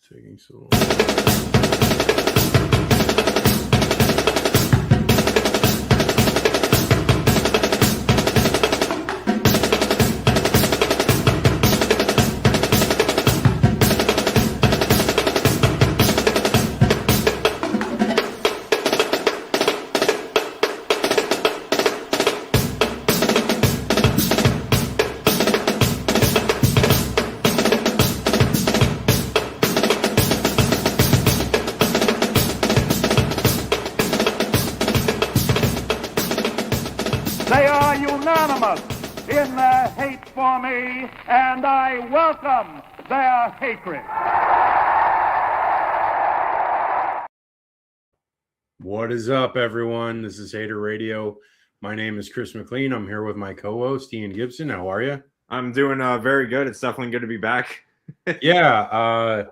Taking so long. They are unanimous in their hate for me, and I welcome their hatred. What is up, everyone? This is Hater Radio. My name is Chris McLean. I'm here with my co-host, Ian Gibson. How are you? I'm doing very good. It's definitely good to be back. Yeah.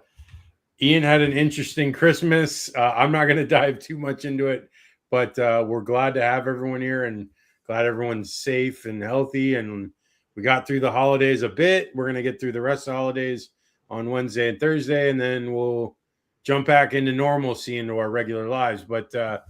Ian had an interesting Christmas. I'm not going to dive too much into it, but we're glad to have everyone here and glad everyone's safe and healthy. And we got through the holidays a bit. We're going to get through the rest of the holidays on Wednesday and Thursday, and then we'll jump back into normalcy, into our regular lives. But, I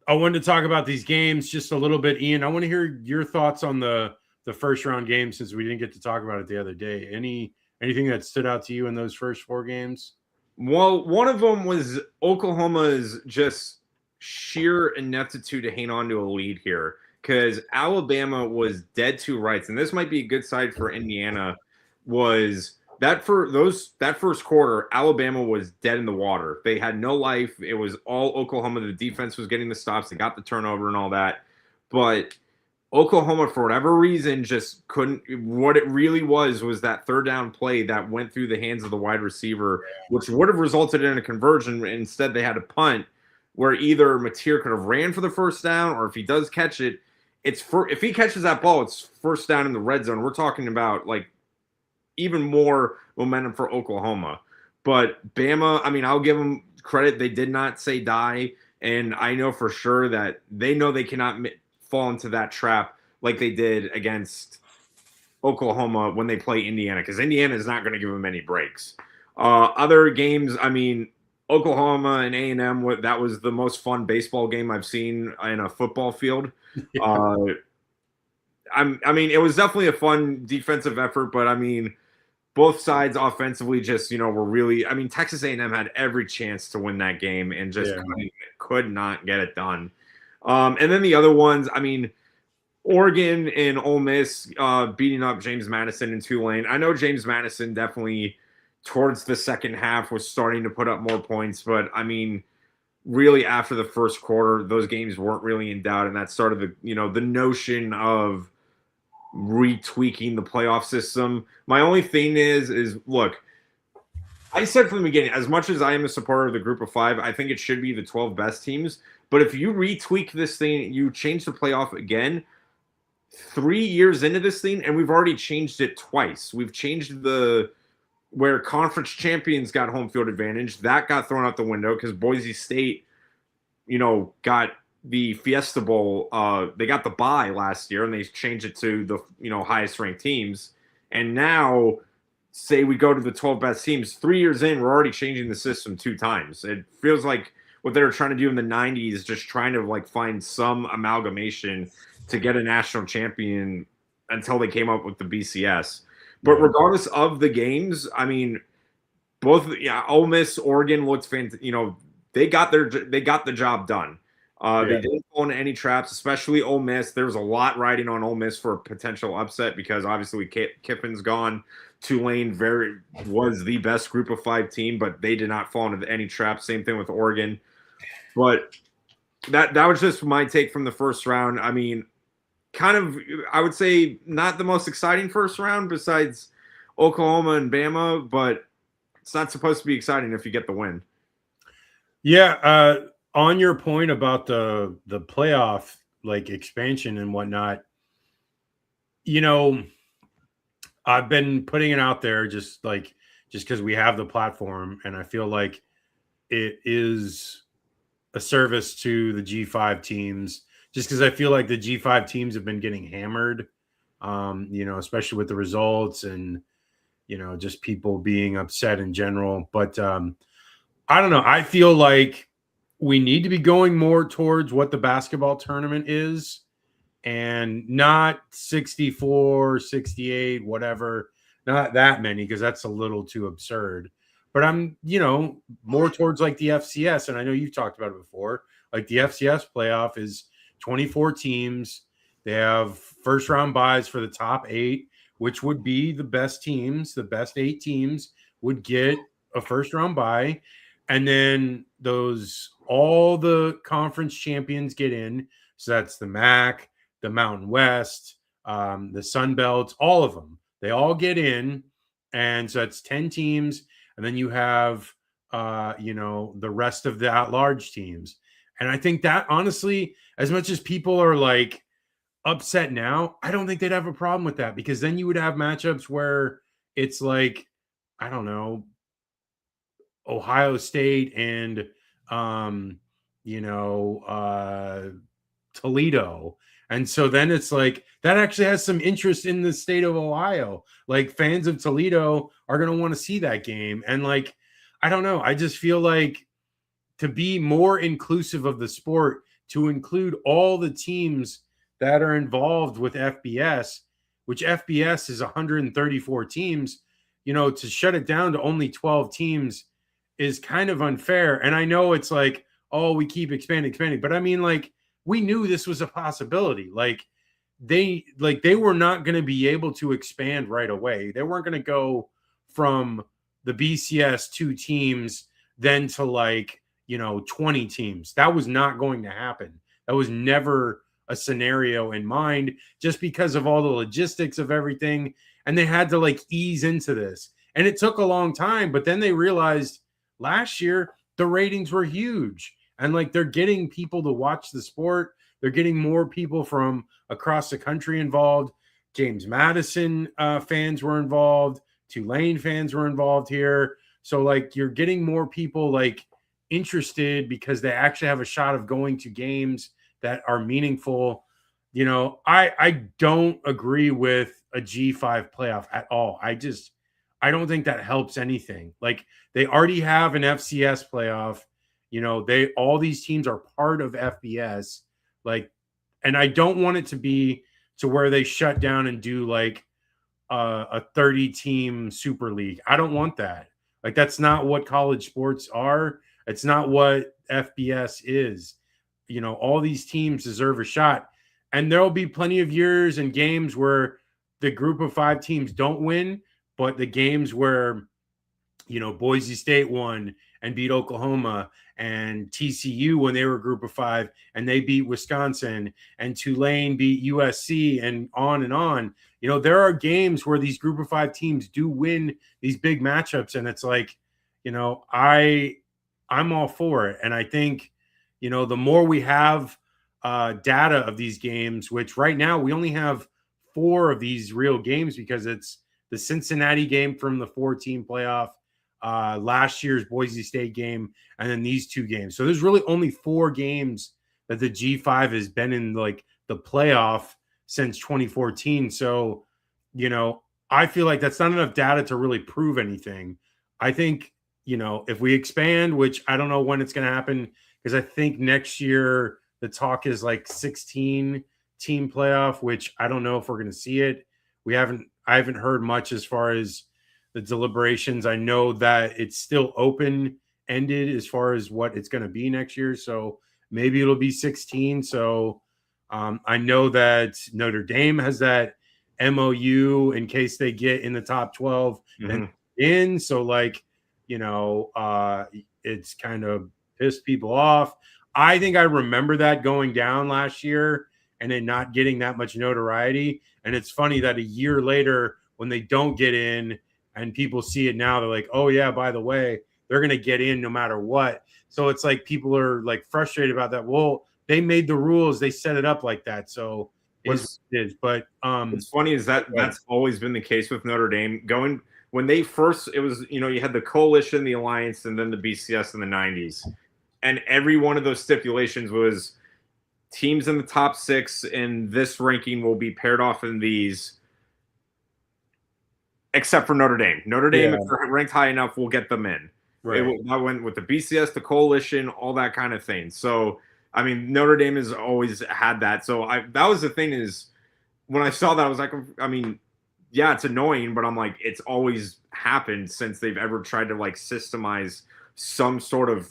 wanted to talk about these games just a little bit. Ian, I want to hear your thoughts on the first round game, since we didn't get to talk about it the other day. Anything that stood out to you in those first four games? Well, one of them was Oklahoma's just sheer ineptitude to hang on to a lead here, because Alabama was dead to rights, and this might be a good side for Indiana. Was that that first quarter, Alabama was dead in the water. They had no life. It was all Oklahoma. The defense was getting the stops. They got the turnover and all that, but Oklahoma, for whatever reason, just couldn't. What it really was that third down play that went through the hands of the wide receiver, which would have resulted in a conversion. Instead, they had to punt, where either Mateer could have ran for the first down, or if he does catch it, if he catches that ball, it's first down in the red zone. We're talking about like even more momentum for Oklahoma. But Bama, I mean, I'll give them credit. They did not say die, and I know for sure that they know they cannot fall into that trap like they did against Oklahoma when they play Indiana, because Indiana is not going to give them any breaks. Other games, I mean, Oklahoma and A&M, that was the most fun baseball game I've seen in a football field. Yeah. I mean, it was definitely a fun defensive effort, but I mean, both sides offensively just, were really, I mean, Texas A&M had every chance to win that game and just could not get it done. And then the other ones, I mean, Oregon and Ole Miss beating up James Madison and Tulane. I know James Madison definitely towards the second half was starting to put up more points, but I mean, really after the first quarter, those games weren't really in doubt, and that started the notion of retweaking the playoff system. My only thing is look, I said from the beginning, as much as I am a supporter of the group of five, I think it should be the 12 best teams. But if you retweak this thing, you change the playoff again 3 years into this thing, and we've already changed it twice. We've changed where conference champions got home field advantage. That got thrown out the window because Boise State, got the Fiesta Bowl. They got the bye last year, and they changed it to the highest ranked teams. And now, say we go to the 12 best teams, 3 years in, we're already changing the system 2 times. It feels like what they were trying to do in the 90s, just trying to find some amalgamation to get a national champion until they came up with the BCS. But regardless of the games, I mean, Ole Miss, Oregon looked fantastic. They got the job done. They didn't fall into any traps, especially Ole Miss. There was a lot riding on Ole Miss for a potential upset because obviously Kiffin's gone. Tulane was the best group of 5 team, but they did not fall into any traps. Same thing with Oregon. But that was just my take from the first round. I mean, kind of, I would say not the most exciting first round besides Oklahoma and Bama, but it's not supposed to be exciting if you get the win. Yeah, on your point about the playoff expansion and whatnot, I've been putting it out there just because we have the platform, and I feel like it is a service to the G5 teams, just because I feel like the G5 teams have been getting hammered, especially with the results and just people being upset in general. But I don't know. I feel like we need to be going more towards what the basketball tournament is and not 64, 68, whatever, not that many, because that's a little too absurd. But I'm, more towards like the FCS. And I know you've talked about it before. Like the FCS playoff is 24 teams. They have first round buys for the top 8, which would be the best teams. The best 8 teams would get a first round bye. And then all the conference champions get in. So that's the MAC, the Mountain West, the Sun Belt, all of them. They all get in. And so that's 10 teams. And then you have, the rest of the at-large teams. And I think that, honestly, as much as people are like upset now, I don't think they'd have a problem with that, because then you would have matchups where it's like, I don't know, Ohio State and, Toledo. And so then it's like that actually has some interest in the state of Ohio. Like fans of Toledo are going to want to see that game. And like, I don't know. I just feel like to be more inclusive of the sport, to include all the teams that are involved with FBS, which FBS is 134 teams, to shut it down to only 12 teams is kind of unfair. And I know it's like, oh, we keep expanding. But I mean, like, we knew this was a possibility. Like they were not going to be able to expand right away. They weren't going to go from the BCS 2 teams then to 20 teams. That was not going to happen. That was never a scenario in mind, just because of all the logistics of everything. And they had to ease into this. And it took a long time, but then they realized last year the ratings were huge. And they're getting people to watch the sport. They're getting more people from across the country involved. James Madison fans were involved. Tulane fans were involved here. So you're getting more people interested because they actually have a shot of going to games that are meaningful. I don't agree with a G5 playoff at all. I don't think that helps anything. They already have an FCS playoff. All these teams are part of FBS. And I don't want it to be to where they shut down and do a 30-team super league. I don't want that. That's not what college sports are. It's not what FBS is. All these teams deserve a shot. And there'll be plenty of years and games where the group of 5 teams don't win, but the games where, Boise State won and beat Oklahoma, and TCU when they were a group of 5 and they beat Wisconsin, and Tulane beat USC, and on and on. There are games where these group of 5 teams do win these big matchups. And it's I'm all for it. And I think, the more we have data of these games, which right now we only have 4 of these real games, because it's the Cincinnati game from the 4-team playoff, last year's Boise State game, and then these 2 games. So there's really only 4 games that the G5 has been in the playoff since 2014. So, I feel like that's not enough data to really prove anything. I think, if we expand, which I don't know when it's going to happen, because I think next year the talk is 16-team playoff, which I don't know if we're going to see it. I haven't heard much as far as the deliberations. I know that it's still open-ended as far as what it's going to be next year. So maybe it'll be 16. So I know that Notre Dame has that MOU in case they get in the top 12 and in. So it's kind of pissed people off. I think I remember that going down last year and then not getting that much notoriety. And it's funny that a year later, when they don't get in and people see it now, they're like, oh yeah, by the way, they're going to get in no matter what. So it's people are frustrated about that. Well, they made the rules. They set it up like that. So it is. But what's funny is that's always been the case with Notre Dame. When they first, it was, you had the coalition, the alliance, and then the BCS in the 90s. And every one of those stipulations was teams in the top 6 in this ranking will be paired off in these. except for Notre Dame. Notre Dame, Yeah. if they're ranked high enough, we'll get them in. Right. That went with the BCS, the coalition, all that kind of thing. So, I mean, Notre Dame has always had that. So that was the thing is when I saw that, I was like, I mean, yeah, it's annoying, but I'm like, it's always happened since they've ever tried to like systemize some sort of,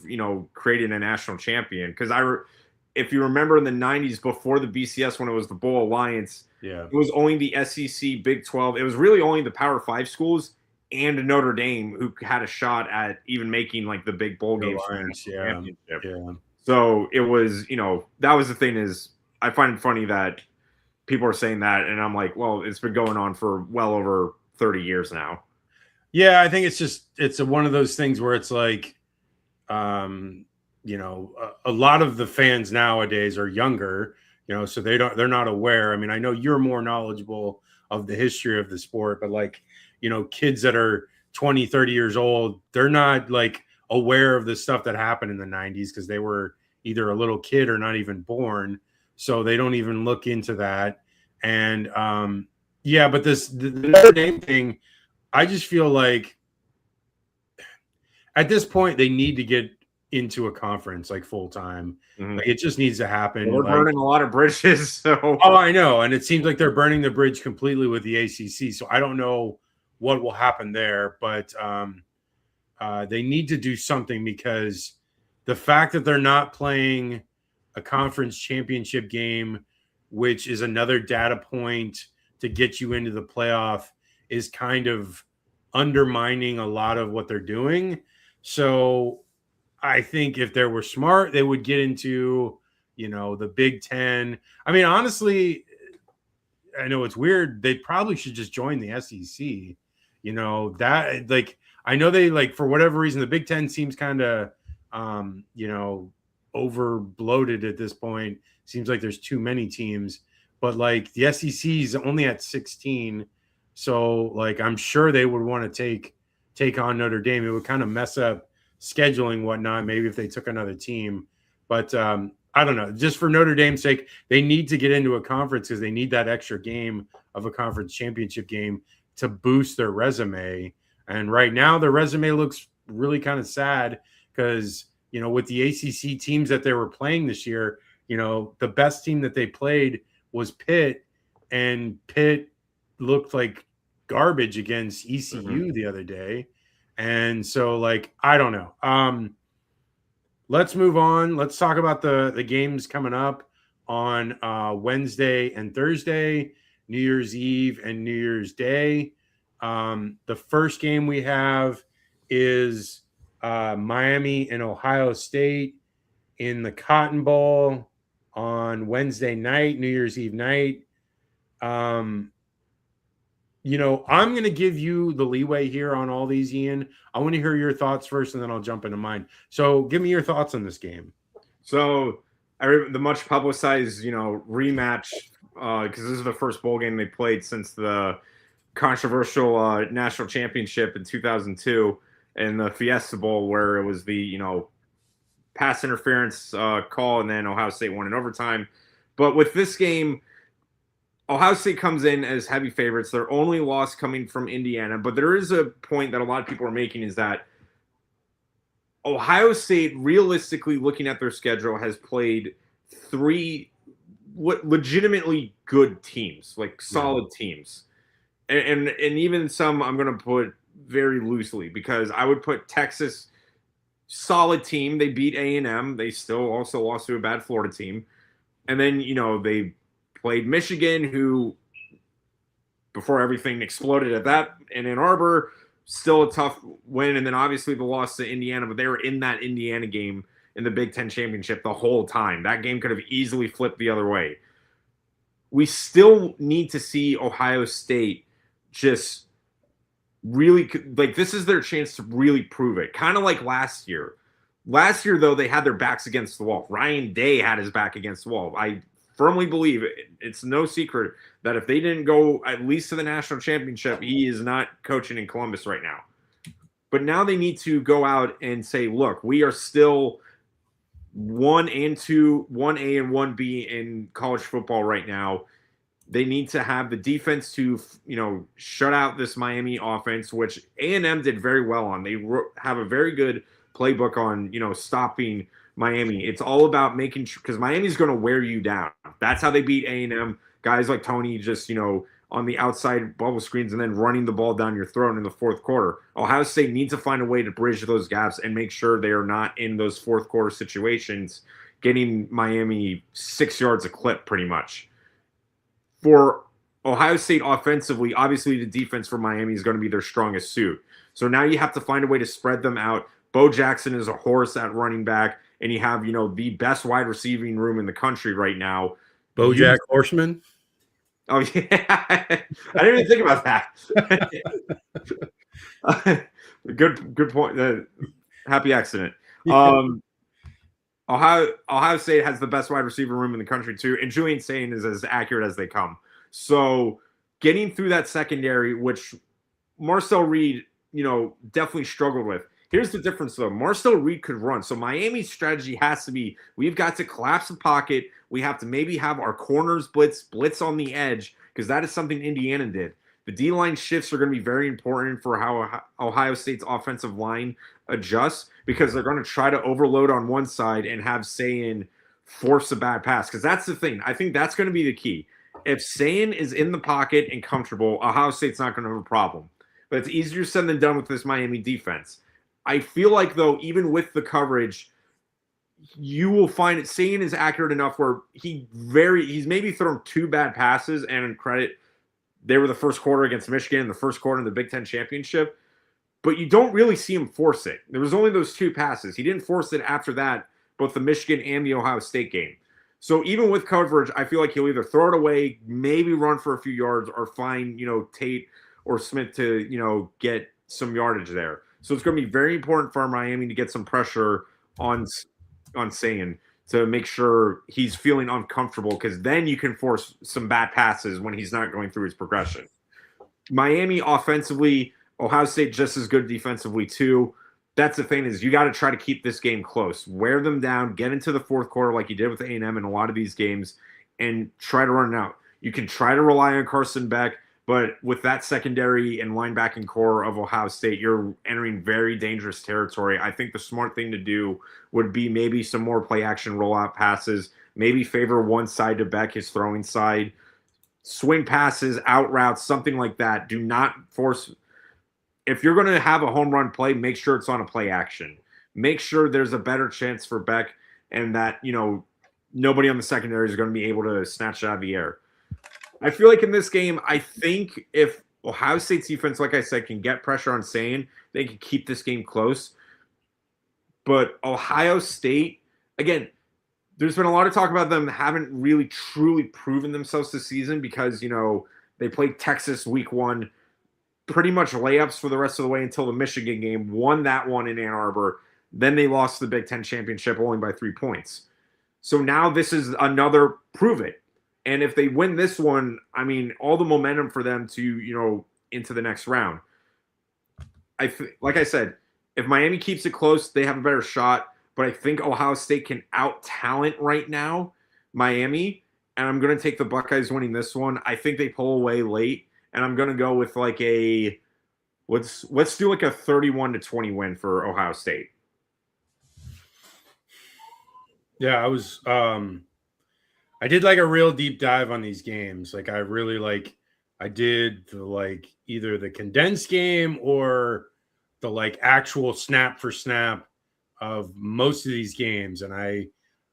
creating a national champion. Because if you remember in the 90s before the BCS, when it was the Bowl Alliance, Yeah. it was only the SEC, Big 12. It was really only the Power 5 schools and Notre Dame who had a shot at even making like the big bowl games for the national championship. Yeah. So it was, that was the thing is I find it funny that people are saying that, and I'm like, well, it's been going on for well over 30 years now. Yeah, I think it's one of those things where it's like, a lot of the fans nowadays are younger, so they're not aware. I mean, I know you're more knowledgeable of the history of the sport, but like, kids that are 20, 30 years old, they're not like aware of the stuff that happened in the 90s because they were either a little kid or not even born. So they don't even look into that. And but the Notre Dame thing, I just feel like at this point they need to get into a conference like full time. Mm-hmm. Like, it just needs to happen. We're burning a lot of bridges. So I know, and it seems like they're burning the bridge completely with the ACC. So I don't know what will happen there, but they need to do something because the fact that they're not playing a conference championship game, which is another data point to get you into the playoff, is kind of undermining a lot of what they're doing. So I think if they were smart, they would get into, the Big Ten. I mean, honestly, I know it's weird. They probably should just join the SEC. That like, I know they like, for whatever reason, the Big Ten seems kind of, over bloated at this point. Seems like there's too many teams, but like the SEC is only at 16. So like, I'm sure they would want to take on Notre Dame. It would kind of mess up scheduling, whatnot, maybe if they took another team. But I don't know. Just for Notre Dame's sake, they need to get into a conference because they need that extra game of a conference championship game to boost their resume. And right now, their resume looks really kind of sad because, with the ACC teams that they were playing this year, the best team that they played was Pitt, and Pitt looked like garbage against ECU the other day. And so, like, I don't know. Let's move on. Let's talk about the games coming up on Wednesday and Thursday, New Year's Eve and New Year's Day. The first game we have is Miami and Ohio State in the Cotton Bowl on Wednesday night, New Year's Eve night. I'm going to give you the leeway here on all these, Ian. I want to hear your thoughts first, and then I'll jump into mine. So give me your thoughts on this game. So the much publicized, rematch, because this is the first bowl game they played since the controversial national championship in 2002 and the Fiesta Bowl, where it was the, pass interference call, and then Ohio State won in overtime. But with this game, Ohio State comes in as heavy favorites. Their only loss coming from Indiana. But there is a point that a lot of people are making is that Ohio State, realistically looking at their schedule, has played three legitimately good teams, like solid teams. And even some I'm going to put very loosely, because I would put Texas, solid team. They beat A&M. They still also lost to a bad Florida team. And then, they played Michigan, who, before everything exploded at that in Ann Arbor, still a tough win. And then obviously the loss to Indiana, but they were in that Indiana game in the Big Ten championship the whole time. That game could have easily flipped the other way. We still need to see Ohio State just really, like, this is their chance to really prove it. Kind of like last year. Last year, though, they had their backs against the wall. Ryan Day had his back against the wall. I firmly believe it's no secret that if they didn't go at least to the national championship, he is not coaching in Columbus right now. But now they need to go out and say, look, we are still 1 and 2, 1A and 1B in college football right now. They need to have the defense to, shut out this Miami offense, which A&M did very well on. They have a very good playbook on, stopping Miami. It's all about making sure, because Miami's going to wear you down. That's how they beat A&M. Guys like Tony just, on the outside bubble screens and then running the ball down your throat in the fourth quarter. Ohio State needs to find a way to bridge those gaps and make sure they are not in those fourth quarter situations, getting Miami 6 yards a clip pretty much. For Ohio State offensively, obviously the defense for Miami is going to be their strongest suit. So now you have to find a way to spread them out. Bo Jackson is a horse at running back, and you have, the best wide receiving room in the country right now. Bojack Horseman? Oh, yeah. I didn't even think about that. Good point. Happy accident. Ohio State has the best wide receiver room in the country too, and Julian Sayin is as accurate as they come. So getting through that secondary, which Marcel Reed, definitely struggled with. Here's the difference though. Marcel Reed could run. So Miami's strategy has to be, we've got to collapse the pocket. We have to maybe have our corners blitz on the edge, because that is something Indiana did. The D-line shifts are going to be very important for how Ohio State's offensive line adjusts, because they're going to try to overload on one side and have Sayin force a bad pass, because that's the thing. I think that's going to be the key. If Sayin is in the pocket and comfortable, Ohio State's not going to have a problem. But it's easier said than done with this Miami defense. I feel like, though, even with the coverage, you will find it. Sayin is accurate enough where he's maybe thrown 2 bad passes, and in credit, they were the first quarter against Michigan and the first quarter in the Big Ten championship. But you don't really see him force it. There was only those 2 passes. He didn't force it after that, both the Michigan and the Ohio State game. So even with coverage, I feel like he'll either throw it away, maybe run for a few yards, or find, Tate or Smith to, get some yardage there. So it's going to be very important for Miami to get some pressure on Sayin to make sure he's feeling uncomfortable, because then you can force some bad passes when he's not going through his progression. Miami offensively, Ohio State just as good defensively too. That's the thing, is you got to try to keep this game close. Wear them down, get into the fourth quarter like you did with A&M in a lot of these games, and try to run it out. You can try to rely on Carson Beck, but with that secondary and linebacking core of Ohio State, you're entering very dangerous territory. I think the smart thing to do would be maybe some more play-action rollout passes, maybe favor one side to Beck, his throwing side, swing passes, out routes, something like that. Do not force – if you're going to have a home run play, make sure it's on a play action. Make sure there's a better chance for Beck, and that, nobody on the secondary is going to be able to snatch it out of the air. I feel like in this game, I think if Ohio State's defense, like I said, can get pressure on Sayin, they can keep this game close. But Ohio State, again, there's been a lot of talk about them haven't really truly proven themselves this season, because, they played Texas week 1, pretty much layups for the rest of the way until the Michigan game, won that one in Ann Arbor. Then they lost the Big Ten championship only by 3 points. So now this is another prove it. And if they win this one, I mean, all the momentum for them to, into the next round. Like I said, if Miami keeps it close, they have a better shot. But I think Ohio State can out-talent right now Miami. And I'm going to take the Buckeyes winning this one. I think they pull away late. And I'm going to go with like let's do like a 31-20 win for Ohio State. Yeah, I did like a real deep dive on these games. Like I really I did either the condensed game or the actual snap for snap of most of these games. And I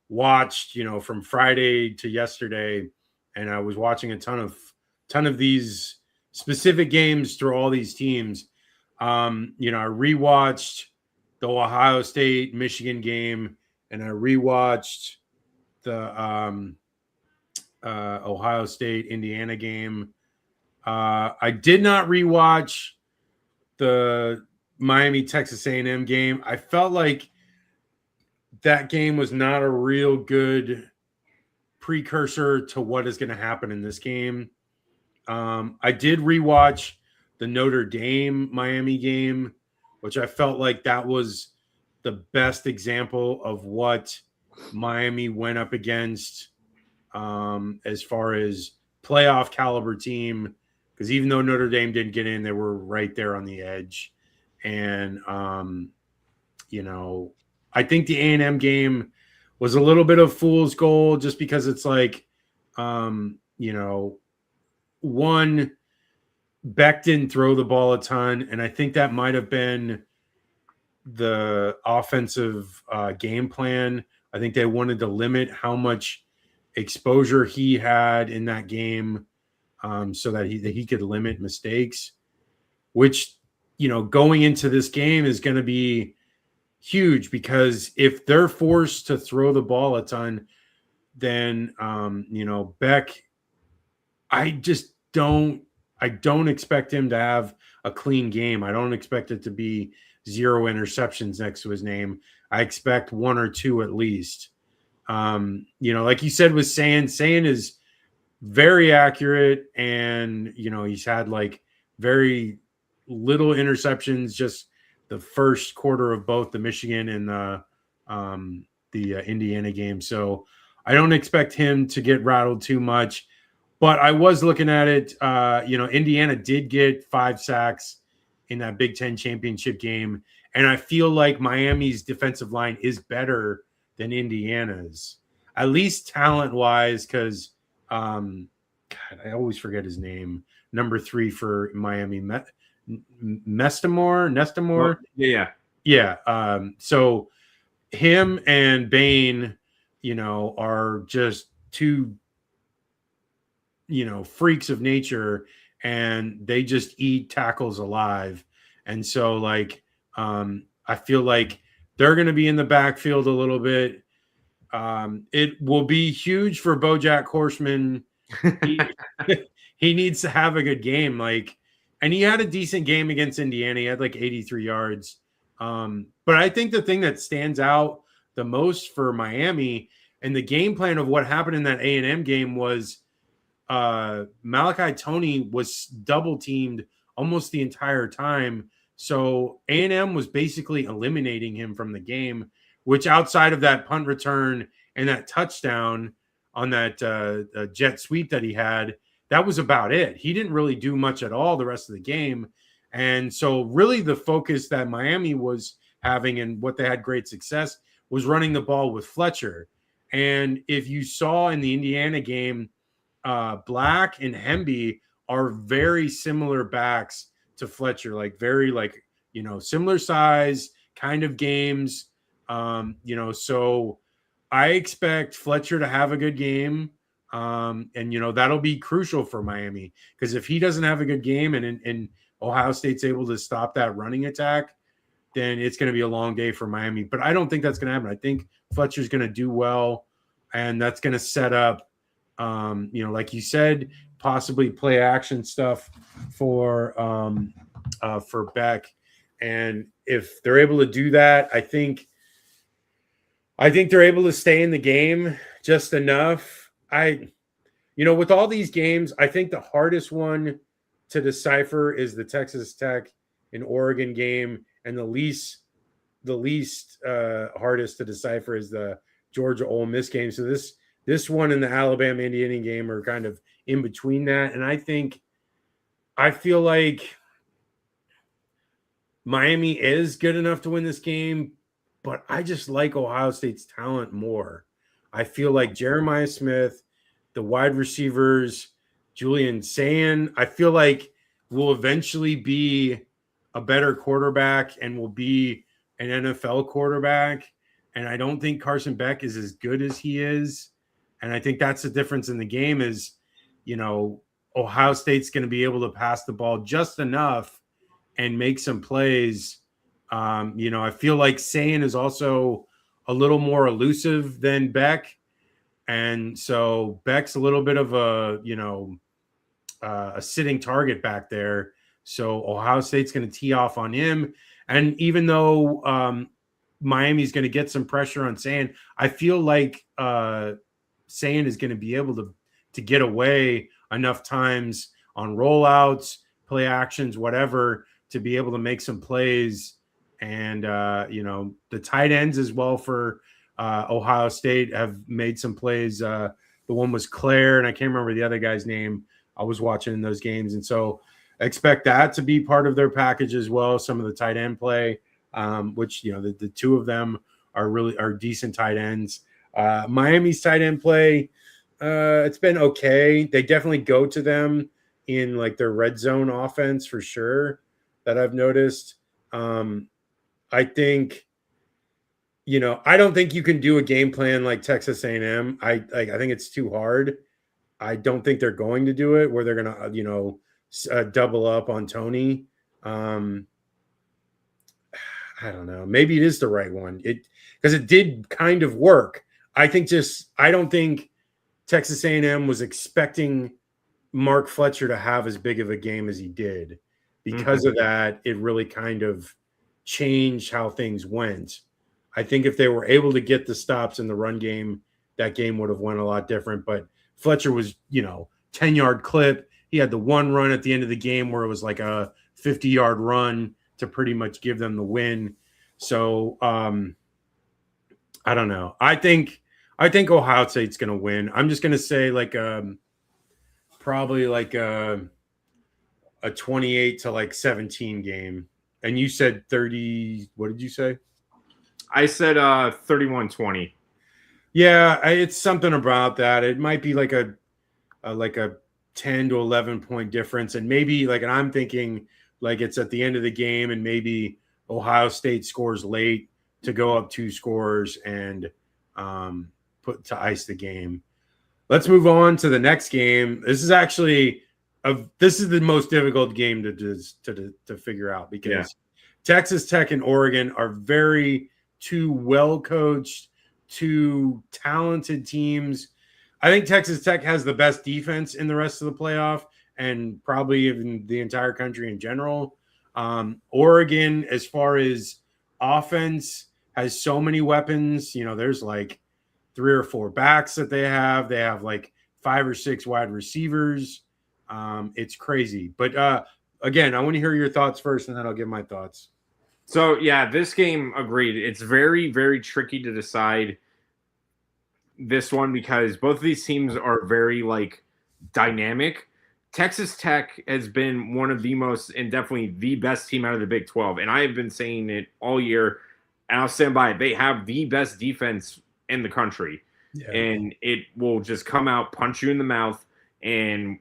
watched, from Friday to yesterday, and I was watching a ton of these specific games through all these teams. I rewatched the Ohio State Michigan game, and I rewatched the Ohio State Indiana game. I did not rewatch the Miami Texas A&M game. I felt like that game was not a real good precursor to what is going to happen in this game. I did rewatch the Notre Dame Miami game, which I felt like that was the best example of what Miami went up against as far as playoff caliber team, because even though Notre Dame didn't get in, they were right there on the edge. And, I think the A&M game was a little bit of fool's gold just because it's like, one, Beck didn't throw the ball a ton, and I think that might have been the offensive game plan. I think they wanted to limit how much exposure he had in that game, so that he could limit mistakes, which, going into this game is going to be huge, because if they're forced to throw the ball a ton, then, Beck, I don't expect him to have a clean game. I don't expect it to be 0 interceptions next to his name. I expect 1 or 2 at least. Like you said with Sayin is very accurate, and he's had like very little interceptions just the first quarter of both the Michigan and the Indiana game. So I don't expect him to get rattled too much. But I was looking at it. Indiana did get 5 sacks in that Big Ten championship game, and I feel like Miami's defensive line is better than Indiana's, at least talent-wise, because I always forget his name. Number 3 for Miami, Nestamore. Yeah. So him and Bain, are just 2, freaks of nature, and they just eat tackles alive. And so, like, I feel like they're going to be in the backfield a little bit. It will be huge for Bojack Horseman. He needs to have a good game. And he had a decent game against Indiana. He had like 83 yards. But I think the thing that stands out the most for Miami and the game plan of what happened in that A&M game was Malachi Toney was double teamed almost the entire time. So A&M was basically eliminating him from the game, which outside of that punt return and that touchdown on that jet sweep that he had, that was about it. He didn't really do much at all the rest of the game. And so really the focus that Miami was having and what they had great success was running the ball with Fletcher. And if you saw in the Indiana game, Black and Hemby are very similar backs to Fletcher, similar size kind of games. So I expect Fletcher to have a good game. And that'll be crucial for Miami, because if he doesn't have a good game and Ohio State's able to stop that running attack, then it's going to be a long day for Miami. But I don't think that's going to happen. I think Fletcher's going to do well, and that's going to set up, like you said, possibly play action stuff for Beck. And if they're able to do that, I think they're able to stay in the game just enough. With all these games, I think the hardest one to decipher is the Texas Tech and Oregon game, and the least hardest to decipher is the Georgia Ole Miss game. So this one and the Alabama Indiana game are kind of in between that. And I feel like Miami is good enough to win this game, but I just like Ohio State's talent more. I feel like Jeremiah Smith, the wide receivers, Julian Sayin, I feel like will eventually be a better quarterback and will be an NFL quarterback. And I don't think Carson Beck is as good as he is. And I think that's the difference in the game is, Ohio State's going to be able to pass the ball just enough and make some plays. I feel like Sayin is also a little more elusive than Beck. And so Beck's a little bit of a sitting target back there. So Ohio State's going to tee off on him. And even though Miami's going to get some pressure on Sayin, I feel like Sayin is going to be able to get away enough times on rollouts, play actions, whatever, to be able to make some plays. And, the tight ends as well for Ohio State have made some plays The one was Claire, and I can't remember the other guy's name. I was watching those games, and so expect that to be part of their package as well. Some of the tight end play, which the two of them are decent tight ends. Miami's tight end play, it's been okay. They definitely go to them in like their red zone offense for sure, that I've noticed. I think, I don't think you can do a game plan like Texas A&M. I think it's too hard. I don't think they're going to do it where they're going to, double up on Tony. I don't know. Maybe it is the right one. Because it did kind of work. I don't think Texas A&M was expecting Mark Fletcher to have as big of a game as he did. Because of that, it really kind of changed how things went. I think if they were able to get the stops in the run game, that game would have went a lot different. But Fletcher was, 10-yard clip. He had the one run at the end of the game where it was like a 50-yard run to pretty much give them the win. So I don't know. I think Ohio State's going to win. I'm just going to say probably like a 28 to 17 game. And you said 30. What did you say? I said 31-20. Yeah, it's something about that. It might be like a 10 to 11 point difference, and maybe and I'm thinking it's at the end of the game, and maybe Ohio State scores late to go up 2 scores and put to ice the game. Let's move on to the next game. This is actually this is the most difficult game to figure out because Texas Tech and Oregon are two well-coached, two talented teams. I think Texas Tech has the best defense in the rest of the playoff and probably even the entire country in general. Oregon, as far as offense, has so many weapons. There's 3 or 4 backs that they have. They have 5 or 6 wide receivers. It's crazy. But again, I want to hear your thoughts first, and then I'll give my thoughts. So, yeah, this game, agreed. It's very, very tricky to decide this one because both of these teams are very, dynamic. Texas Tech has been one of the most and definitely the best team out of the Big 12, and I have been saying it all year, and I'll stand by it. They have the best defense in the country, and it will just come out, punch you in the mouth, and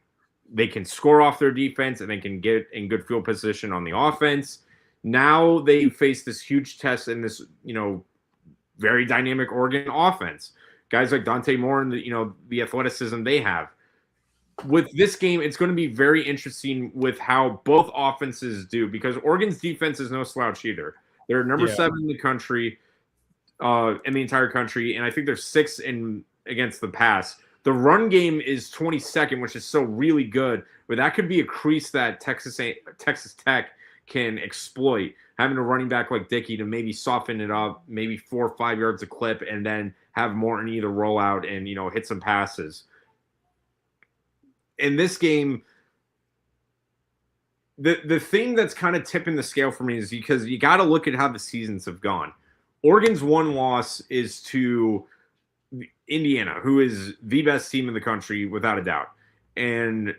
they can score off their defense, and they can get in good field position on the offense. Now they face this huge test in this, very dynamic Oregon offense. Guys like Dante Moore and the athleticism they have. With this game, it's going to be very interesting with how both offenses do because Oregon's defense is no slouch either. They're number 7 in the country, in the entire country, and I think they're 6th against the pass. The run game is 22nd, which is so really good, but that could be a crease that Texas Tech can exploit, having a running back like Dickey to maybe soften it up, maybe 4 or 5 yards a clip, and then have Morton either roll out and, hit some passes. In this game, the thing that's kind of tipping the scale for me is because you got to look at how the seasons have gone. Oregon's one loss is to Indiana, who is the best team in the country without a doubt. And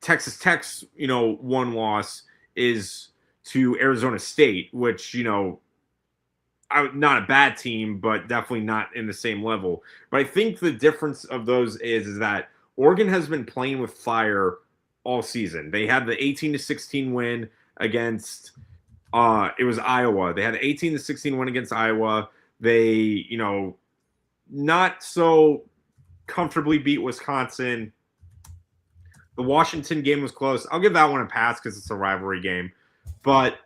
Texas Tech's, one loss is to Arizona State, which, not a bad team, but definitely not in the same level. But I think the difference of those is that Oregon has been playing with fire all season. They had the 18-16 win against it was Iowa. They had an 18-16 win against Iowa. They, not so comfortably beat Wisconsin. The Washington game was close. I'll give that one a pass because it's a rivalry game. But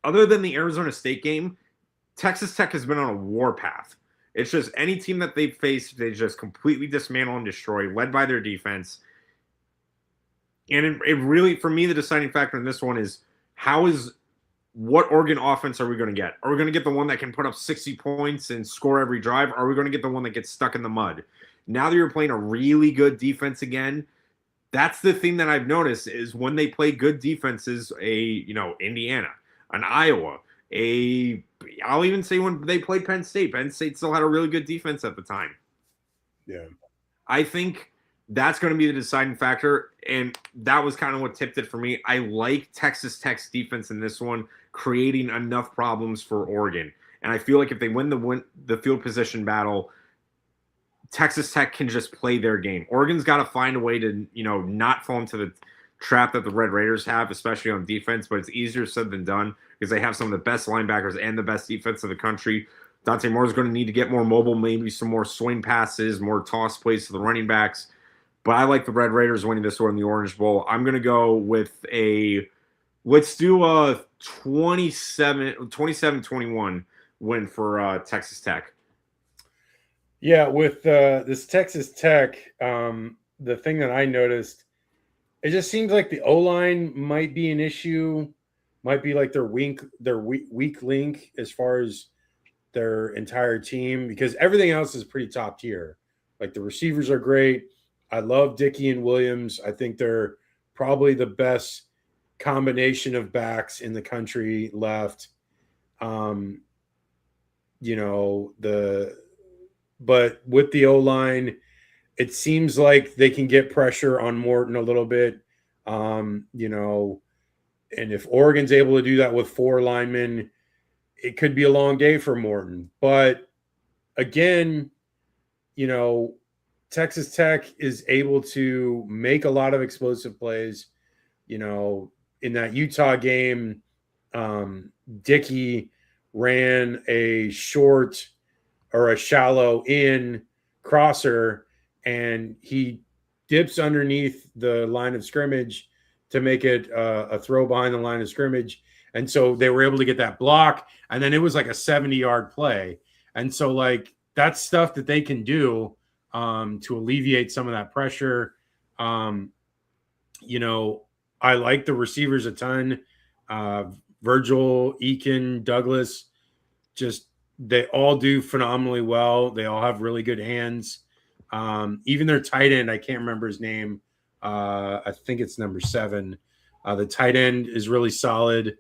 other than the Arizona State game, Texas Tech has been on a warpath. It's just any team that they face, they just completely dismantle and destroy, led by their defense. And it really, for me, the deciding factor in this one is what Oregon offense are we going to get? Are we going to get the one that can put up 60 points and score every drive? Or are we going to get the one that gets stuck in the mud? Now that you're playing a really good defense again, that's the thing that I've noticed is when they play good defenses, Indiana, an Iowa, I'll even say when they played Penn State still had a really good defense at the time. Yeah. I think that's going to be the deciding factor, and that was kind of what tipped it for me. I like Texas Tech's defense in this one, creating enough problems for Oregon. And I feel like if they win the field position battle, Texas Tech can just play their game. Oregon's got to find a way to, not fall into the trap that the Red Raiders have, especially on defense, but it's easier said than done because they have some of the best linebackers and the best defense of the country. Dante Moore is going to need to get more mobile, maybe some more swing passes, more toss plays to the running backs. But I like the Red Raiders winning this one in the Orange Bowl. I'm going to go with let's do a 27-21 win for Texas Tech. Yeah, with this Texas Tech, the thing that I noticed, it just seems like the O-line might be an issue, might be like their weak link as far as their entire team, because everything else is pretty top tier. Like the receivers are great. I love Dickey and Williams. I think they're probably the best combination of backs in the country left. But with the O-line, it seems like they can get pressure on Morton a little bit. And if Oregon's able to do that with 4 linemen, it could be a long day for Morton. But again, Texas Tech is able to make a lot of explosive plays. In that Utah game, Dickey ran a short or a shallow in crosser, and he dips underneath the line of scrimmage to make it a throw behind the line of scrimmage. And so they were able to get that block, and then it was like a 70-yard play. And so, like, that's stuff that they can do to alleviate some of that pressure. I like the receivers a ton. Virgil, Eakin, Douglas, they all do phenomenally well. They all have really good hands. Even their tight end, I can't remember his name. I think it's number 7. The tight end is really solid,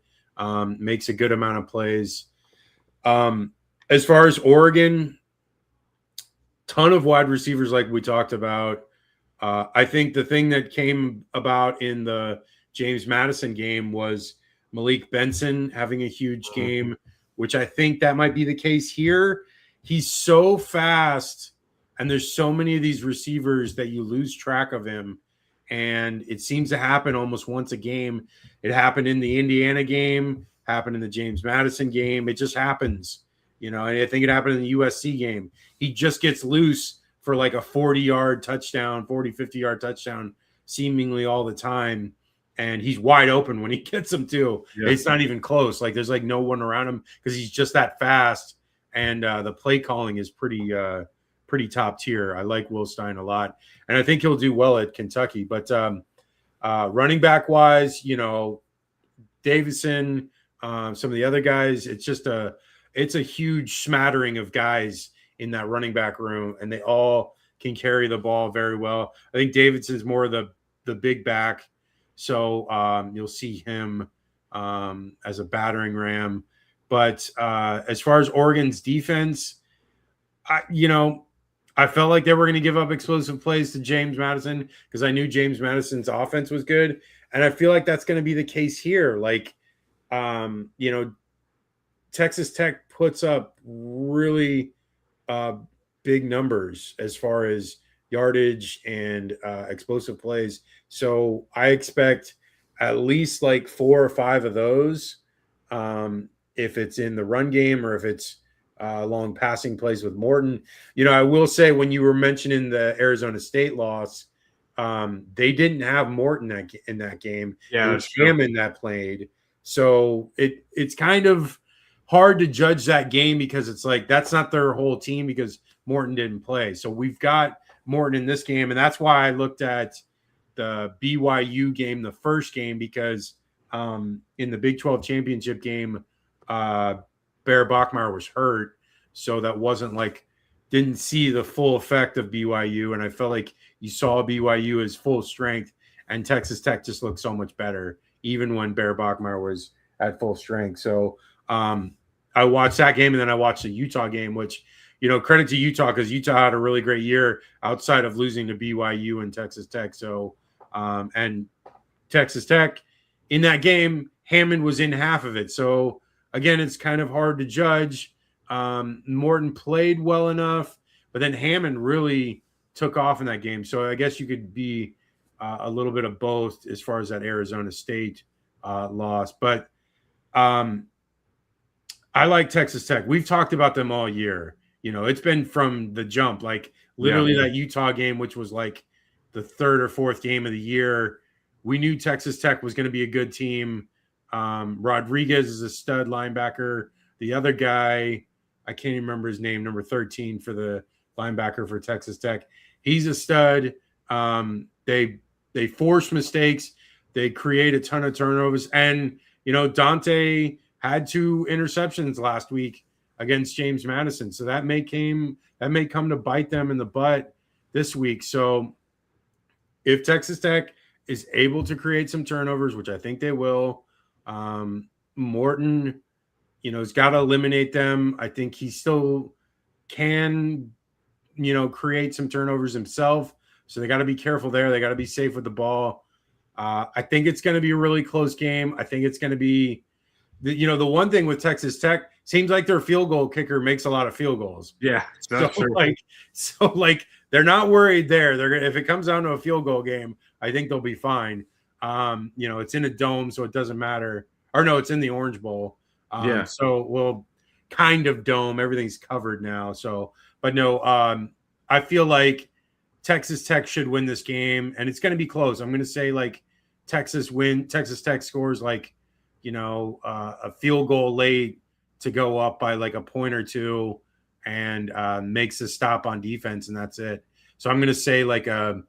makes a good amount of plays. As far as Oregon, ton of wide receivers like we talked about. I think the thing that came about in the James Madison game was Malik Benson having a huge game, which I think that might be the case here. He's so fast, and there's so many of these receivers that you lose track of him. And it seems to happen almost once a game. It happened in the Indiana game, happened in the James Madison game. It just happens, and I think it happened in the USC game. He just gets loose for like a 40-yard touchdown, 40, 50-yard touchdown, seemingly all the time. And he's wide open when he gets them too. Yeah. It's not even close. Like there's like no one around him because he's just that fast. And the play calling is pretty top tier. I like Will Stein a lot, and I think he'll do well at Kentucky. But running back wise, Davison, some of the other guys, it's a huge smattering of guys in that running back room, and they all can carry the ball very well. I think Davidson's more of the big back. So you'll see him as a battering ram. But as far as Oregon's defense, I felt like they were going to give up explosive plays to James Madison because I knew James Madison's offense was good. And I feel like that's going to be the case here. Like, Texas Tech puts up really big numbers as far as yardage and explosive plays. So I expect at least like 4 or 5 of those if it's in the run game or if it's long passing plays with Morton. I will say when you were mentioning the Arizona State loss, they didn't have Morton in that game. Yeah, it was Hammond that played. So it's kind of hard to judge that game because it's like that's not their whole team because Morton didn't play. So we've got Morton in this game, and that's why I looked at the BYU game, the first game, because in the Big 12 championship game, Bear Bachmeier was hurt, so that wasn't like didn't see the full effect of BYU, and I felt like you saw BYU as full strength, and Texas Tech just looked so much better, even when Bear Bachmeier was at full strength. So I watched that game, and then I watched the Utah game, which credit to Utah because Utah had a really great year outside of losing to BYU and Texas Tech. So, and Texas Tech in that game, Hammond was in half of it. So again, it's kind of hard to judge. Morton played well enough, but then Hammond really took off in that game. So I guess you could be a little bit of both as far as that Arizona State loss. But I like Texas Tech. We've talked about them all year. It's been from the jump, like literally that Utah game, which was like the third or fourth game of the year. We knew Texas Tech was going to be a good team. Rodriguez is a stud linebacker. The other guy, I can't even remember his name, number 13 for the linebacker for Texas Tech. He's a stud. They force mistakes. They create a ton of turnovers. And, Dante had 2 interceptions last week against James Madison. So that may come to bite them in the butt this week. So if Texas Tech is able to create some turnovers, which I think they will, Morton, has got to eliminate them. I think he still can, create some turnovers himself. So they got to be careful there. They got to be safe with the ball. I think it's going to be a really close game. I think it's going to be, the one thing with Texas Tech seems like their field goal kicker makes a lot of field goals. Yeah, that's true. They're not worried there. They're if it comes down to a field goal game, I think they'll be fine. It's in a dome, so it doesn't matter. Or no, it's in the Orange Bowl. So kind of dome. Everything's covered now. So, but no, I feel like Texas Tech should win this game, and it's going to be close. I'm going to say Texas Tech scores a field goal late to go up by a point or two, and makes a stop on defense, and that's it. So I'm going to say a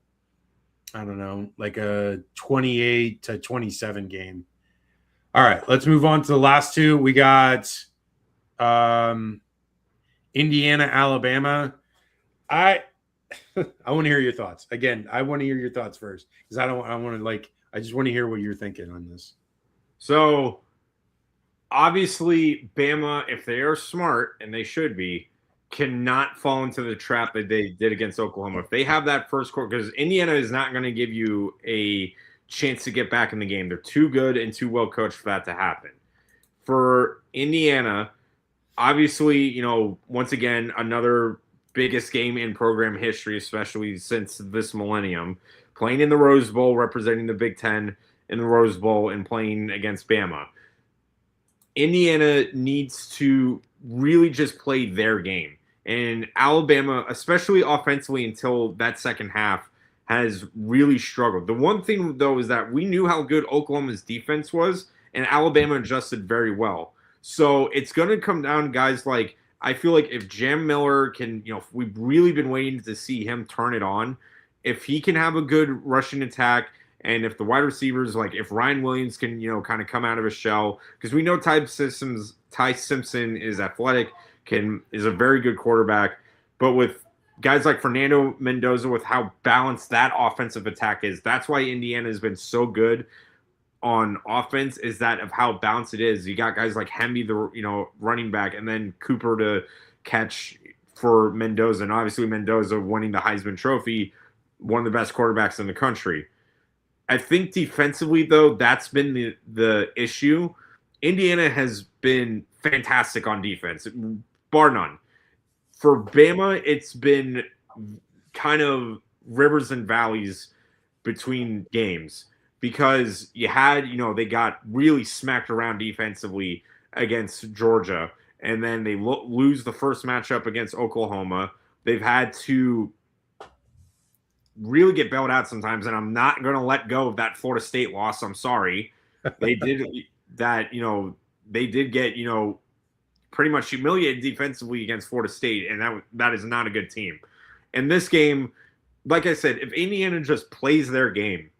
28-27 game. All right, let's move on to the last two. We got Indiana, Alabama. I want to hear your thoughts. Again, I want to hear your thoughts first because I just want to hear what you're thinking on this. So obviously Bama, if they are smart, and they should be, cannot fall into the trap that they did against Oklahoma. If they have that first quarter, because Indiana is not going to give you a chance to get back in the game. They're too good and too well coached for that to happen. For Indiana, obviously, once again, another biggest game in program history, especially since this millennium, playing in the Rose Bowl, representing the Big Ten in the Rose Bowl, and playing against Bama. Indiana needs to really just play their game. And Alabama, especially offensively until that second half, has really struggled. The one thing, though, is that we knew how good Oklahoma's defense was, and Alabama adjusted very well. So it's going to come down to guys I feel like if Jam Miller can, we've really been waiting to see him turn it on. If he can have a good rushing attack, and if the wide receivers, if Ryan Williams can, kind of come out of his shell, because we know Ty Simpson is athletic, is a very good quarterback, but with guys like Fernando Mendoza, with how balanced that offensive attack is, that's why Indiana has been so good on offense, is that of how balanced it is. You got guys like Hemby, the running back, and then Cooper to catch for Mendoza, and obviously Mendoza winning the Heisman Trophy, one of the best quarterbacks in the country. I think defensively, though, that's been the issue. Indiana has been fantastic on defense, bar none. For Bama, it's been kind of rivers and valleys between games, because you had, they got really smacked around defensively against Georgia, and then they lose the first matchup against Oklahoma. They've had to really get bailed out sometimes, and I'm not going to let go of that Florida State loss. I'm sorry. They did that, they did get, pretty much humiliated defensively against Florida State, and that is not a good team. And this game, like I said, if Indiana just plays their game,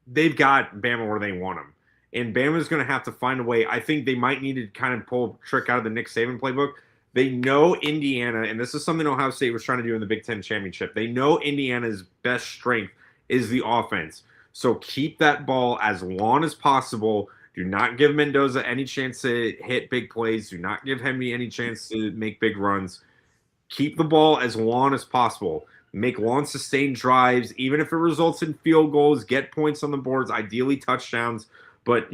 they've got Bama where they want them. And Bama's going to have to find a way. I think they might need to kind of pull a trick out of the Nick Saban playbook. They know Indiana, and this is something Ohio State was trying to do in the Big Ten Championship. They know Indiana's best strength is the offense. So keep that ball as long as possible. Do not give Mendoza any chance to hit big plays. Do not give Hemby any chance to make big runs. keep the ball as long as possible. Make long, sustained drives, even if it results in field goals, get points on the boards, ideally touchdowns. But,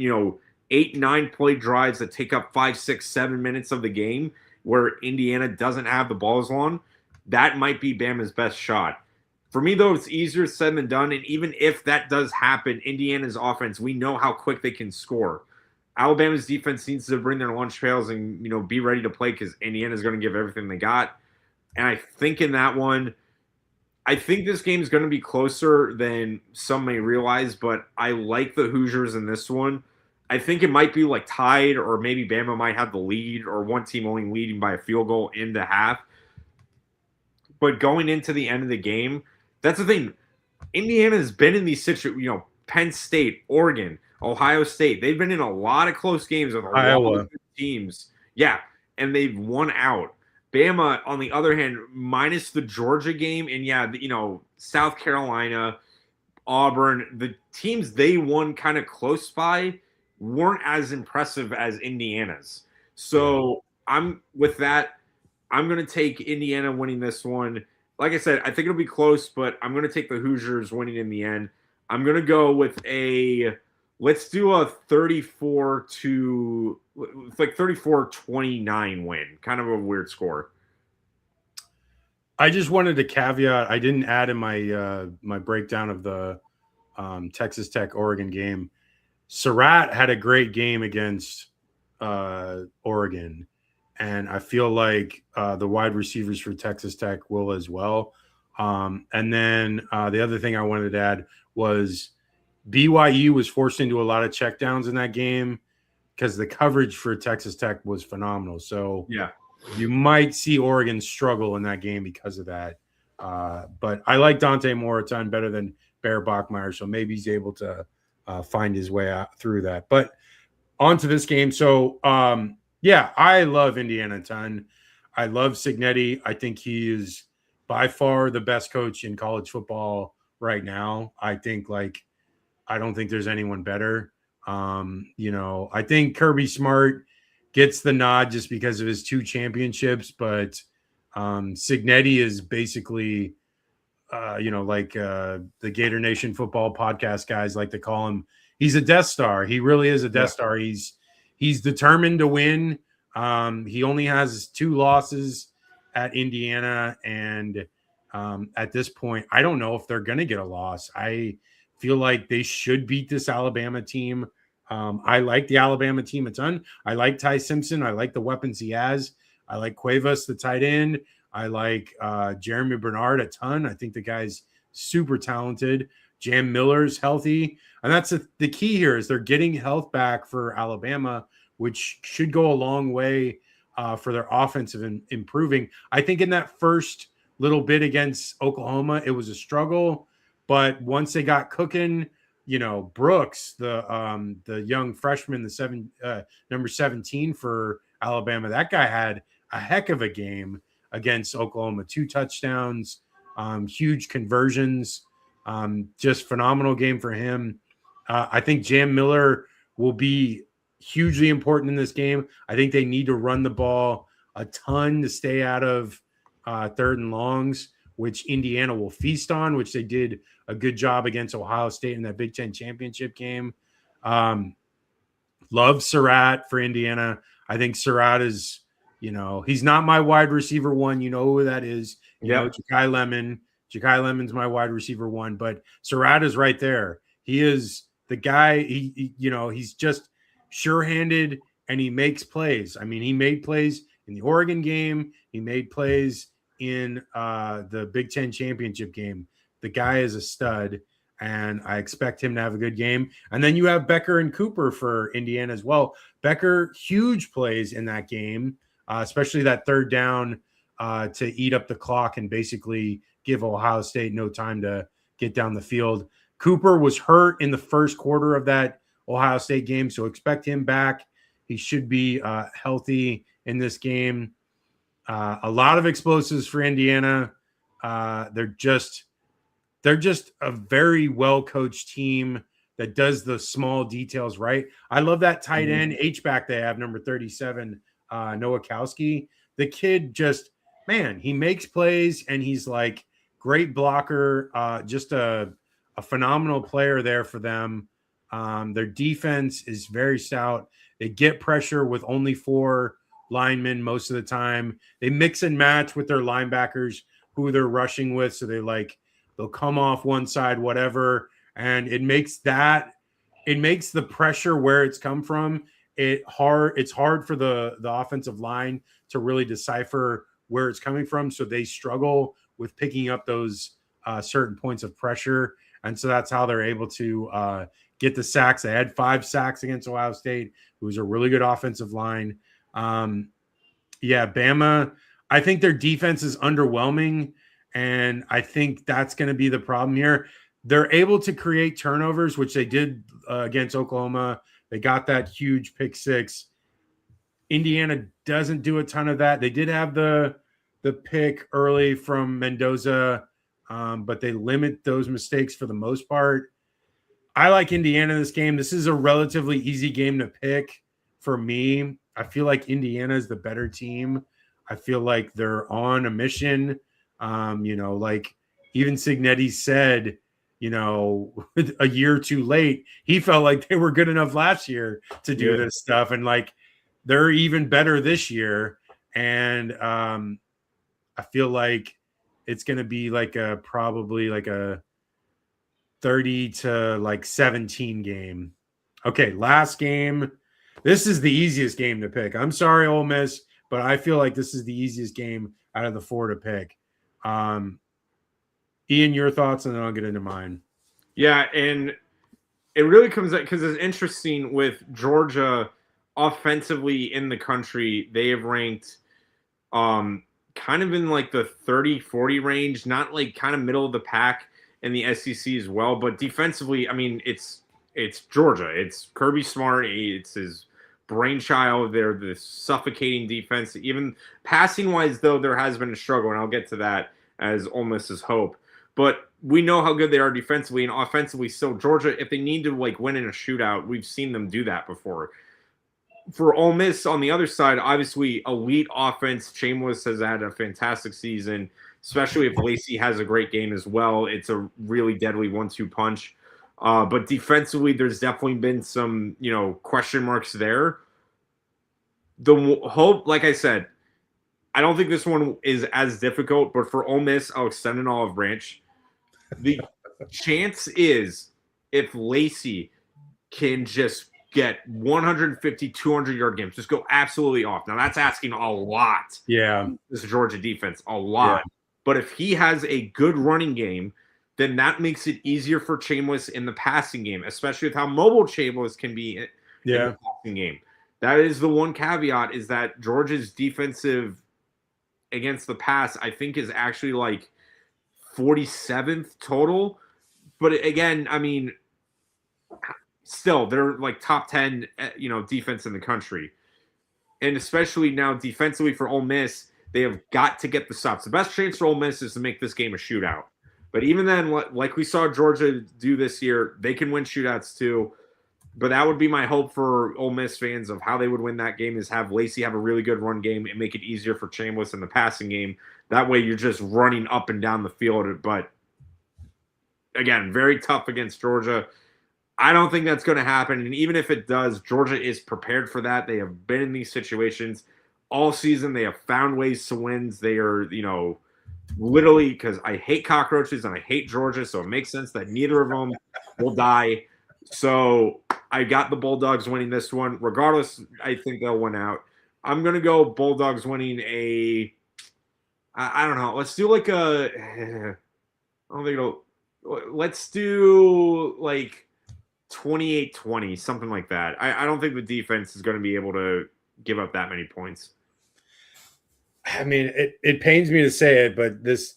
8, 9 play drives that take up 5, 6, 7 minutes of the game where Indiana doesn't have the ball as long, that might be Bama's best shot. For me, though, it's easier said than done. And even if that does happen, Indiana's offense, we know how quick they can score. Alabama's defense needs to bring their lunch pails and, be ready to play because Indiana's going to give everything they got. And I think in that one, I think this game is going to be closer than some may realize, but I like the Hoosiers in this one. I think it might be like tied, or maybe Bama might have the lead, or one team only leading by a field goal into half. But going into the end of the game, that's the thing. Indiana has been in these situations, Penn State, Oregon, Ohio State. They've been in a lot of close games with a lot of good teams. Yeah, and they've won out. Bama, on the other hand, minus the Georgia game, and South Carolina, Auburn, the teams they won kind of close by weren't as impressive as Indiana's. So I'm with that. I'm going to take Indiana winning this one. Like I said, I think it'll be close, but I'm going to take the Hoosiers winning in the end. I'm going to go with let's do a 34-29 win. Kind of a weird score. I just wanted to caveat, I didn't add in my my breakdown of the Texas Tech Oregon game. Surratt had a great game against Oregon, and I feel like the wide receivers for Texas Tech will as well. And then the other thing I wanted to add was BYU was forced into a lot of checkdowns in that game because the coverage for Texas Tech was phenomenal. So yeah, you might see Oregon struggle in that game because of that. But I like Dante Moore a ton better than Bear Bachmeier, so maybe he's able to find his way out through that. But on to this game. So, I love Indiana a ton. I love Cignetti. I think he is by far the best coach in college football right now. I don't think there's anyone better. I think Kirby Smart gets the nod just because of his 2 championships, but Cignetti is basically, the Gator Nation football podcast guys like to call him. He's a Death Star. He really is a Death Star. He's determined to win. He only has 2 losses at Indiana, and at this point, I don't know if they're going to get a loss. I feel like they should beat this Alabama team. I like the Alabama team a ton. I like Ty Simpson. I like the weapons he has. I like Cuevas, the tight end. I like Jeremy Bernard a ton. I think the guy's super talented. Jam Miller's healthy. And that's the key here is they're getting health back for Alabama, which should go a long way for their offensive improving. I think in that first little bit against Oklahoma, it was a struggle. But once they got cooking, Brooks, the young freshman, number 17 for Alabama, that guy had a heck of a game against Oklahoma. 2 touchdowns, huge conversions, just phenomenal game for him. I think Jam Miller will be hugely important in this game. I think they need to run the ball a ton to stay out of 3rd and longs, which Indiana will feast on, which they did a good job against Ohio State in that Big Ten championship game. Love Surratt for Indiana. I think Surratt is, he's not my wide receiver 1. You know who that is. You know, Ja'Kai Lemon. Ja'Kai Lemon's my wide receiver 1, but Surratt is right there. He is the guy. He's just sure-handed and he makes plays. I mean, he made plays in the Oregon game. He made plays in the Big Ten championship game. The guy is a stud, and I expect him to have a good game. And then you have Becker and Cooper for Indiana as well. Becker, huge plays in that game, especially that 3rd down to eat up the clock and basically give Ohio State no time to get down the field. Cooper was hurt in the first quarter of that Ohio State game, so expect him back. He should be healthy in this game. A lot of explosives for Indiana. They're just a very well-coached team that does the small details right. I love that tight end H-back they have, number 37, Nowakowski. The kid just man, he makes plays and he's like great blocker, just a phenomenal player there for them. Their defense is very stout. They get pressure with only 4 linemen most of the time. They mix and match with their linebackers who they're rushing with. So they'll come off one side, whatever. And it makes the pressure where it's come from. It's hard for the offensive line to really decipher where it's coming from. So they struggle with picking up those certain points of pressure. And so that's how they're able to get the sacks. They had 5 sacks against Ohio State, who's a really good offensive line. Bama, I think their defense is underwhelming, and I think that's going to be the problem here. They're able to create turnovers, which they did against Oklahoma. They got that huge pick 6. Indiana doesn't do a ton of that. They did have the pick early from Mendoza, but they limit those mistakes for the most part. I like Indiana in this game. This is a relatively easy game to pick for me. I feel like Indiana is the better team. I feel like they're on a mission. Like even Signetti said, a year too late, he felt like they were good enough last year to do this stuff. And like, they're even better this year. And I feel like it's going to be probably a 30 to 17 game. Okay. Last game. This is the easiest game to pick. I'm sorry, Ole Miss, but I feel like this is the easiest game out of the 4 to pick. Ian, your thoughts, and then I'll get into mine. Yeah, and it really comes out because it's interesting with Georgia offensively in the country. They have ranked kind of in the 30-40 range, not kind of middle of the pack in the SEC as well. But defensively, I mean, it's Georgia. It's Kirby Smart. It's his brainchild. They're the suffocating defense. Even passing-wise, though, there has been a struggle, and I'll get to that as Ole Miss's hope. But we know how good they are defensively and offensively. So Georgia, if they need to win in a shootout, we've seen them do that before. For Ole Miss on the other side, obviously elite offense. Chambliss has had a fantastic season, especially if Lacey has a great game as well. It's a really deadly 1-2 punch. But defensively, there's definitely been some, question marks there. The hope, like I said, I don't think this one is as difficult, but for Ole Miss, I'll extend an olive branch. The chance is if Lacey can just get 150, 200-yard games, just go absolutely off. Now, that's asking a lot. Yeah. This Georgia defense, a lot. Yeah. But if he has a good running game, then that makes it easier for Chambliss in the passing game, especially with how mobile Chambliss can be in the passing game. That is the one caveat, is that Georgia's defensive against the pass, I think, is actually 47th total. But again, I mean, still, they're top 10, defense in the country. And especially now defensively for Ole Miss, they have got to get the stops. The best chance for Ole Miss is to make this game a shootout. But even then, like we saw Georgia do this year, they can win shootouts too. But that would be my hope for Ole Miss fans of how they would win that game, is have Lacey have a really good run game and make it easier for Chambliss in the passing game. That way you're just running up and down the field. But again, very tough against Georgia. I don't think that's going to happen. And even if it does, Georgia is prepared for that. They have been in these situations all season. They have found ways to win. They are, literally, because I hate cockroaches and I hate Georgia, so it makes sense that neither of them will die. So I got the Bulldogs winning this one. Regardless, I think they'll win out. I'm going to go Bulldogs winning I don't know. Let's do I don't think it'll, let's do 28-20, something like that. I don't think the defense is going to be able to give up that many points. I mean, it pains me to say it, but this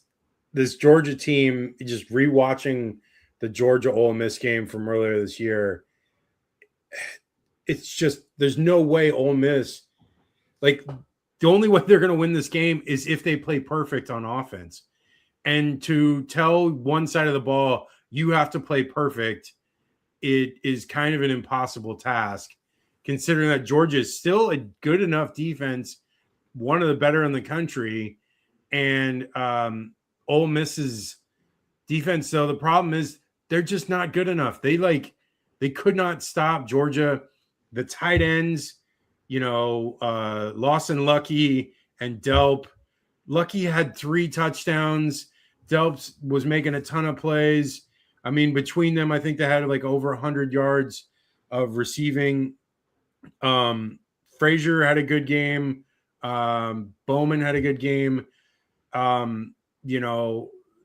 Georgia team, just rewatching the Georgia Ole Miss game from earlier this year, it's just, there's no way Ole Miss, the only way they're going to win this game is if they play perfect on offense. And to tell one side of the ball, you have to play perfect, it is kind of an impossible task, considering that Georgia is still a good enough defense, one of the better in the country, And Ole Miss's defense, though, the problem is they're just not good enough. They could not stop Georgia. The tight ends, Lawson Lucky and Delp. Lucky had 3 touchdowns. Delp was making a ton of plays. I mean, between them, I think they had like over 100 yards of receiving. Frazier had a good game. Bowman had a good game.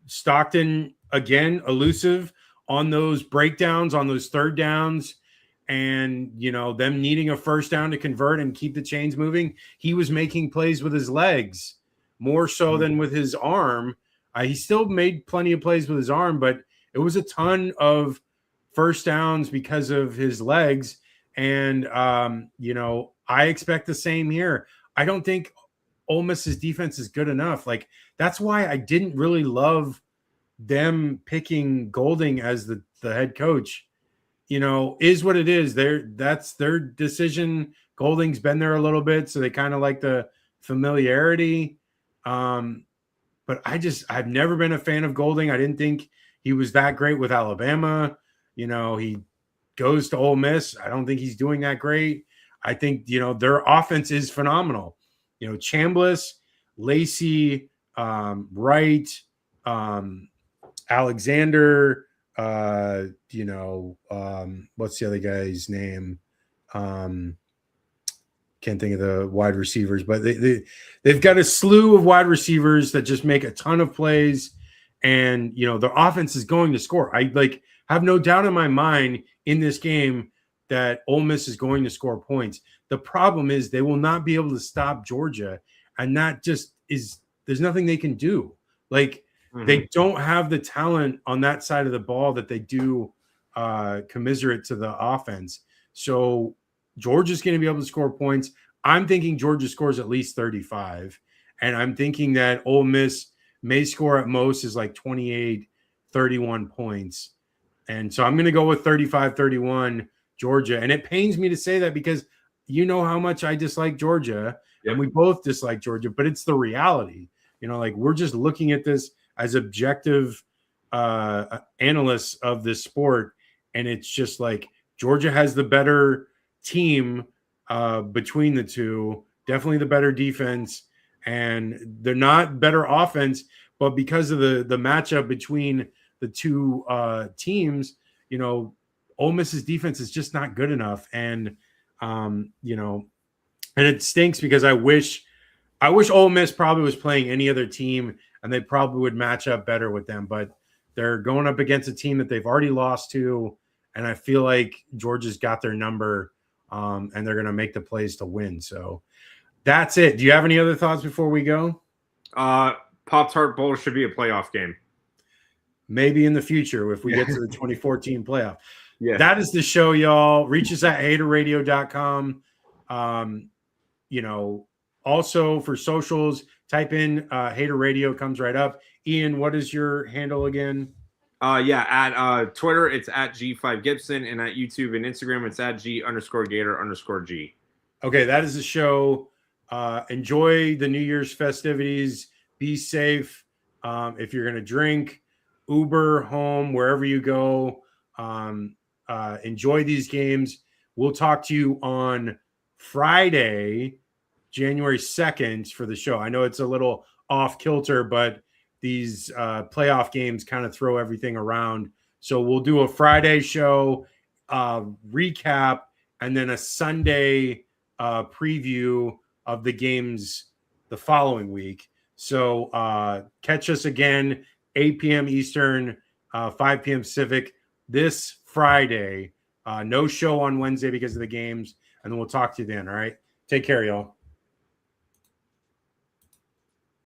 Stockton, again, elusive on those breakdowns, on those third downs, and, them needing a first down to convert and keep the chains moving. He was making plays with his legs more so than with his arm. He still made plenty of plays with his arm, but it was a ton of first downs because of his legs. And, I expect the same here. I don't think Ole Miss's defense is good enough. Like, that's why I didn't really love them picking Golding as the head coach. Is what it is. That's their decision. Golding's been there a little bit, so they kind of like the familiarity. But I've never been a fan of Golding. I didn't think he was that great with Alabama. He goes to Ole Miss. I don't think he's doing that great. I think, their offense is phenomenal. Chambliss, Lacey, Wright, Alexander, what's the other guy's name? Can't think of the wide receivers, but they've got a slew of wide receivers that just make a ton of plays, and their offense is going to score. I have no doubt in my mind in this game that Ole Miss is going to score points. The problem is they will not be able to stop Georgia, and that just is there's nothing they can do. They don't have the talent on that side of the ball that they do commiserate to the offense. So Georgia's going to be able to score points. I'm thinking Georgia scores at least 35, and I'm thinking that Ole Miss may score at most is like 28, 31 points. And so I'm going to go with 35-31 Georgia. And it pains me to say that because you know how much I dislike Georgia, and we both dislike Georgia, but it's the reality. We're just looking at this as objective analysts of this sport, and it's just like Georgia has the better team between the two, definitely the better defense, and they're not better offense, but because of the matchup between the two teams, Ole Miss's defense is just not good enough. And, and it stinks because I wish Ole Miss probably was playing any other team and they probably would match up better with them, but they're going up against a team that they've already lost to. And I feel like Georgia's got their number and they're going to make the plays to win. So that's it. Do you have any other thoughts before we go? Pop-Tart Bowl should be a playoff game. Maybe in the future if we get to the 2014 playoff. Yeah. That is the show, y'all. Reach us at haterradio.com. Also for socials, type in Hater Radio, comes right up. Ian, what is your handle again? At Twitter, it's at G5Gibson, and at YouTube and Instagram, it's at G_Gator_G. Okay, that is the show. Enjoy the New Year's festivities. Be safe. If you're going to drink, Uber home, wherever you go. Enjoy these games. We'll talk to you on Friday, January 2nd for the show. I know it's a little off kilter, but these playoff games kind of throw everything around. So we'll do a Friday show recap and then a Sunday preview of the games the following week. So catch us again, 8 p.m. Eastern, 5 p.m. Pacific this Friday. No show on Wednesday because of the games, and then we'll talk to you then. All right. Take care, y'all.